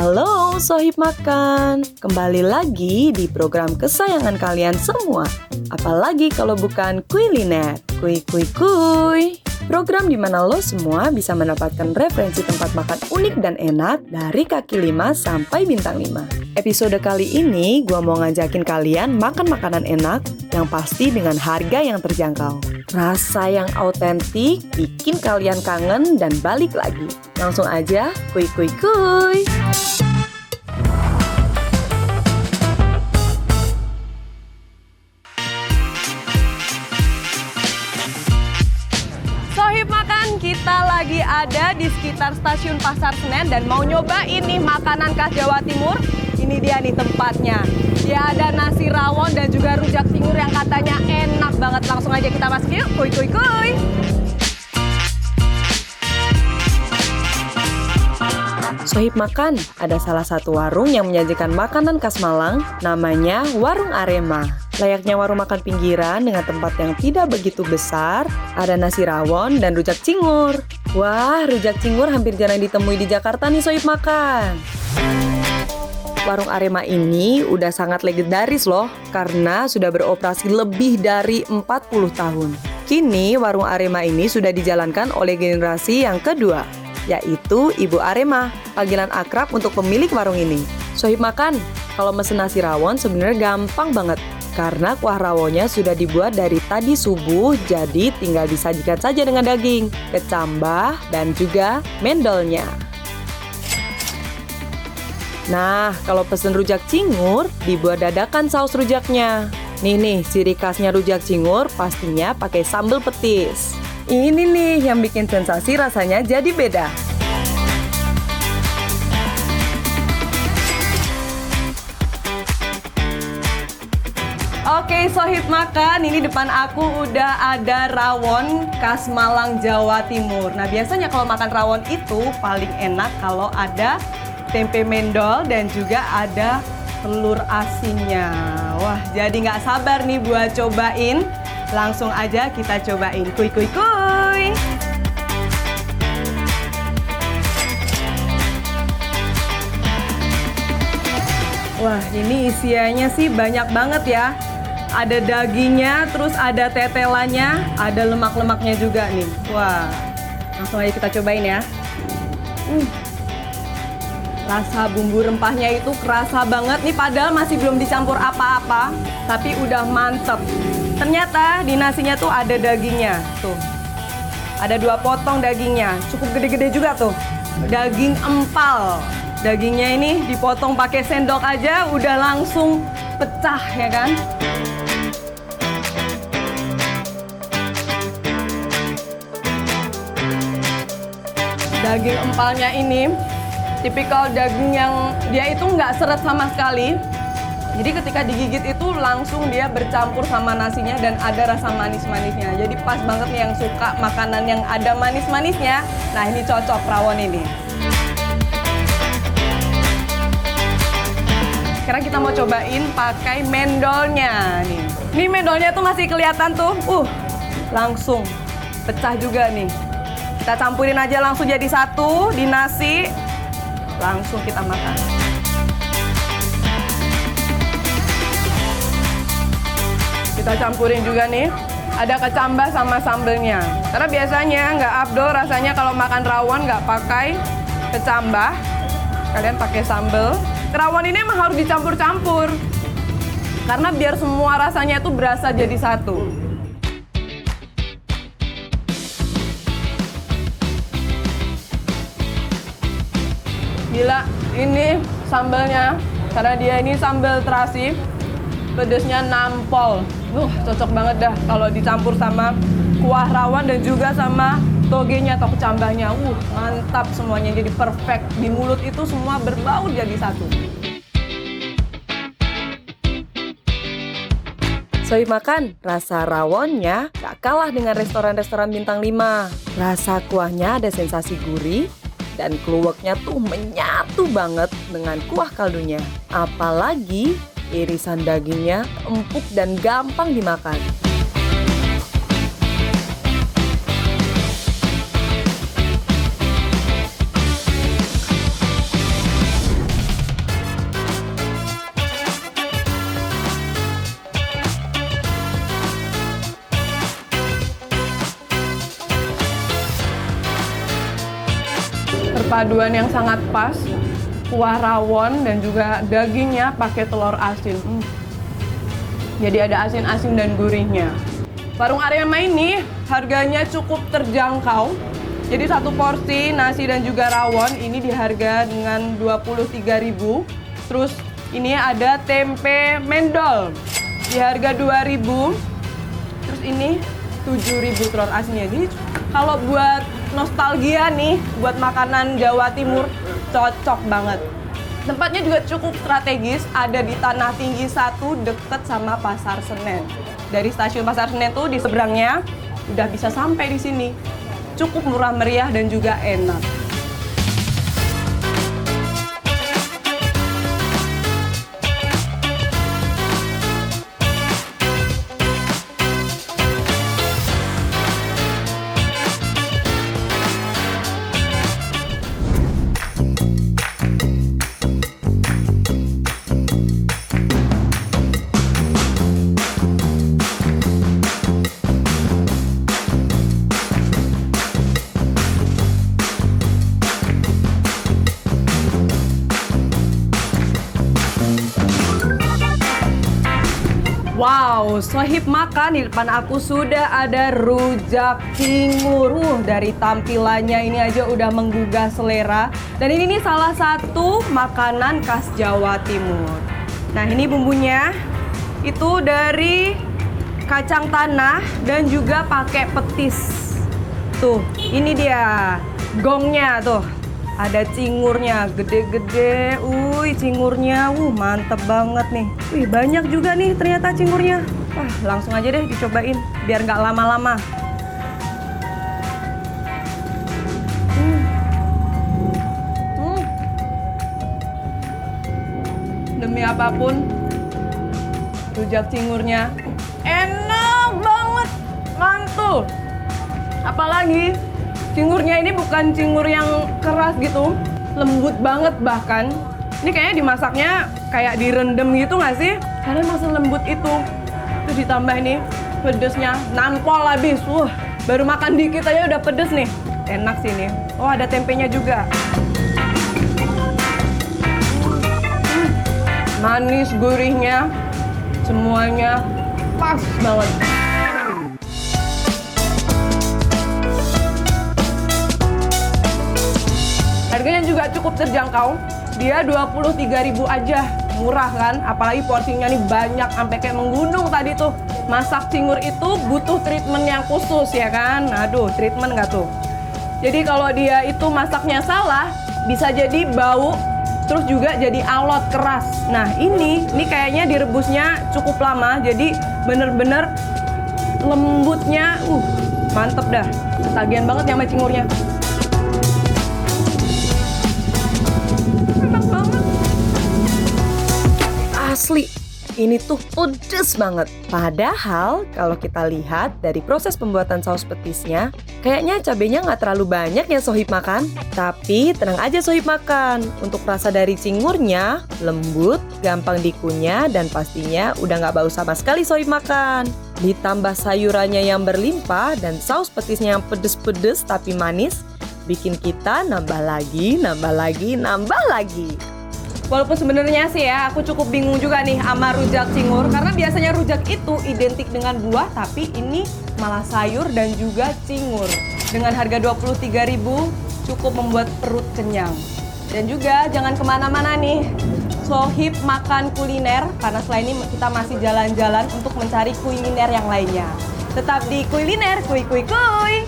Halo Sohib Makan, kembali lagi di program kesayangan kalian semua. Apalagi kalau bukan Kuliner, Kuy. Program di mana lo semua bisa mendapatkan referensi tempat makan unik dan enak dari kaki 5 sampai bintang 5. Episode kali ini gue mau ngajakin kalian makan makanan enak yang pasti dengan harga yang terjangkau. Rasa yang autentik bikin kalian kangen dan balik lagi. Langsung aja, kuy. Sohib Makan, kita lagi ada di sekitar stasiun Pasar Senen dan mau nyobain nih makanan khas Jawa Timur. Ini dia nih tempatnya. Dia ada nasi rawon dan juga rujak cingur yang katanya enak banget. Langsung aja kita masuk yuk, kuy. Sohib Makan, ada salah satu warung yang menyajikan makanan khas Malang, namanya Warung Arema. Layaknya warung makan pinggiran dengan tempat yang tidak begitu besar, ada nasi rawon dan rujak cingur. Wah, rujak cingur hampir jarang ditemui di Jakarta nih Sohib Makan. Warung Arema ini udah sangat legendaris loh, karena sudah beroperasi lebih dari 40 tahun. Kini warung Arema ini sudah dijalankan oleh generasi yang kedua, yaitu Ibu Arema, panggilan akrab untuk pemilik warung ini. Sohib Makan, kalau mesen nasi rawon sebenarnya gampang banget. Karena kuah rawonnya sudah dibuat dari tadi subuh, jadi tinggal disajikan saja dengan daging, kecambah, dan juga mendolnya. Nah, kalau pesen rujak cingur, dibuat dadakan saus rujaknya. Nih, ciri khasnya rujak cingur pastinya pakai sambal petis. Ini nih yang bikin sensasi rasanya jadi beda. Oke, Sohib Makan, ini depan aku udah ada rawon khas Malang, Jawa Timur. Nah, biasanya kalau makan rawon itu paling enak kalau ada tempe mendol dan juga ada telur asinnya. Wah, jadi nggak sabar nih buat cobain. Langsung aja kita cobain. Kuy. Wah, ini isiannya sih banyak banget ya. Ada dagingnya, terus ada tetelannya, ada lemak-lemaknya juga nih. Wah, langsung aja kita cobain ya. Rasa bumbu rempahnya itu kerasa banget nih, padahal masih belum dicampur apa-apa, tapi udah mantep. Ternyata di nasinya tuh ada dagingnya, tuh. Ada 2 potong dagingnya, cukup gede-gede juga tuh. Daging empal. Dagingnya ini dipotong pakai sendok aja udah langsung pecah ya kan. Daging empalnya ini tipikal daging yang dia itu nggak seret sama sekali. Jadi ketika digigit itu langsung dia bercampur sama nasinya dan ada rasa manis-manisnya. Jadi pas banget nih yang suka makanan yang ada manis-manisnya. Nah, ini cocok rawon ini. Sekarang kita mau cobain pakai mendolnya nih. Ini mendolnya tuh masih kelihatan tuh. Langsung pecah juga nih. Kita campurin aja langsung jadi satu di nasi. Langsung kita makan. Kita campurin juga nih. Ada kecambah sama sambelnya. Karena biasanya nggak afdol rasanya kalau makan rawon nggak pakai kecambah. Kalian pakai sambel. Rawon ini emang harus dicampur-campur. Karena biar semua rasanya itu berasa jadi satu. Gila, ini sambelnya. Karena dia ini sambal terasi. Pedesnya nampol. Cocok banget dah kalau dicampur sama kuah rawon dan juga sama togenya atau kecambahnya. Mantap semuanya, jadi perfect. Di mulut itu semua berbaur jadi satu. Sohib Makan, rasa rawonnya gak kalah dengan restoran-restoran bintang 5. Rasa kuahnya ada sensasi gurih dan kluweknya tuh menyatu banget dengan kuah kaldunya. Apalagi irisan dagingnya empuk dan gampang dimakan. Perpaduan yang sangat pas, kuah rawon dan juga dagingnya pakai telur asin. Jadi ada asin-asin dan gurihnya. Warung Arema ini harganya cukup terjangkau. Jadi satu porsi nasi dan juga rawon ini di harga dengan 23.000. Terus ini ada tempe mendol di harga 2.000. Terus ini 7.000 telur asinnya. Jadi kalau buat nostalgia nih, buat makanan Jawa Timur cocok banget. Tempatnya juga cukup strategis, ada di Tanah Tinggi 1 deket sama Pasar Senen. Dari stasiun Pasar Senen tuh di seberangnya udah bisa sampai di sini. Cukup murah meriah dan juga enak. Wow, sohib makan, di depan aku sudah ada rujak cingur. Dari tampilannya ini aja udah menggugah selera. Dan ini nih salah satu makanan khas Jawa Timur. Nah, ini bumbunya itu dari kacang tanah dan juga pakai petis. Tuh, ini dia gongnya tuh. Ada cingurnya, gede-gede. Cingurnya, mantep banget nih. Banyak juga nih ternyata cingurnya. Wah, langsung aja deh dicobain, biar nggak lama-lama. Demi apapun, rujak cingurnya enak banget, mantul. Apalagi cingurnya ini bukan cingur yang keras gitu, lembut banget bahkan. Ini kayaknya dimasaknya kayak direndam gitu nggak sih? Karena emang selembut itu. Terus ditambah ini pedesnya, nampol habis. Baru makan dikit aja udah pedes nih. Enak sih ini. Oh, ada tempenya juga. Manis, gurihnya, semuanya pas banget. Harganya juga cukup terjangkau. Dia 23.000 aja. Murah kan? Apalagi porsinya nih banyak sampai kayak menggunung tadi tuh. Masak cingur itu butuh treatment yang khusus ya kan? Aduh, treatment nggak tuh? Jadi kalau dia itu masaknya salah, bisa jadi bau, terus juga jadi alot keras. Nah, ini kayaknya direbusnya cukup lama, jadi bener-bener lembutnya, mantep dah. Ketagihan banget sama cingurnya. Asli, ini tuh pedes banget. Padahal kalau kita lihat dari proses pembuatan saus petisnya, kayaknya cabenya nggak terlalu banyak ya sohib makan. Tapi tenang aja sohib makan, untuk rasa dari cingurnya lembut, gampang dikunyah, dan pastinya udah nggak bau sama sekali sohib makan. Ditambah sayurannya yang berlimpah dan saus petisnya yang pedes-pedes tapi manis, bikin kita nambah lagi, nambah lagi, nambah lagi. Walaupun sebenarnya sih ya, aku cukup bingung juga nih sama rujak cingur. Karena biasanya rujak itu identik dengan buah, tapi ini malah sayur dan juga cingur. Dengan harga 23.000, cukup membuat perut kenyang. Dan juga jangan kemana-mana nih, sohib makan kuliner. Karena setelah ini kita masih jalan-jalan untuk mencari kuliner yang lainnya. Tetap di Kuliner, kuy kuy kuy!